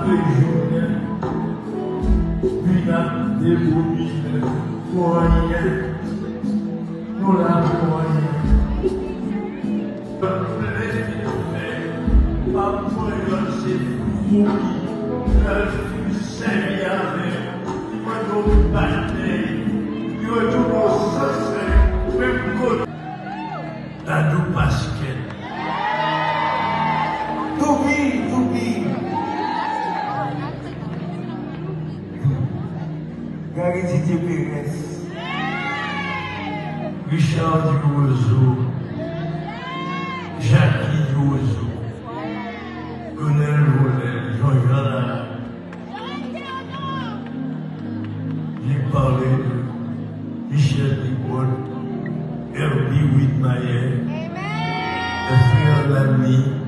Junior, Vina de Bobine, Moyen, nous la moyen. Parfois, c'est fou, le Seigneur, il va nous battre, il va nous sortir, même côté. La nous basket. Toubi. Gary Didier Pérez. Richard Diozo. Jackie Diozo. Colonel Volel. Jean-Jean Lara. J'ai parlé de Michel Dipol. Herbie Whitmayer. Le frère Lamy.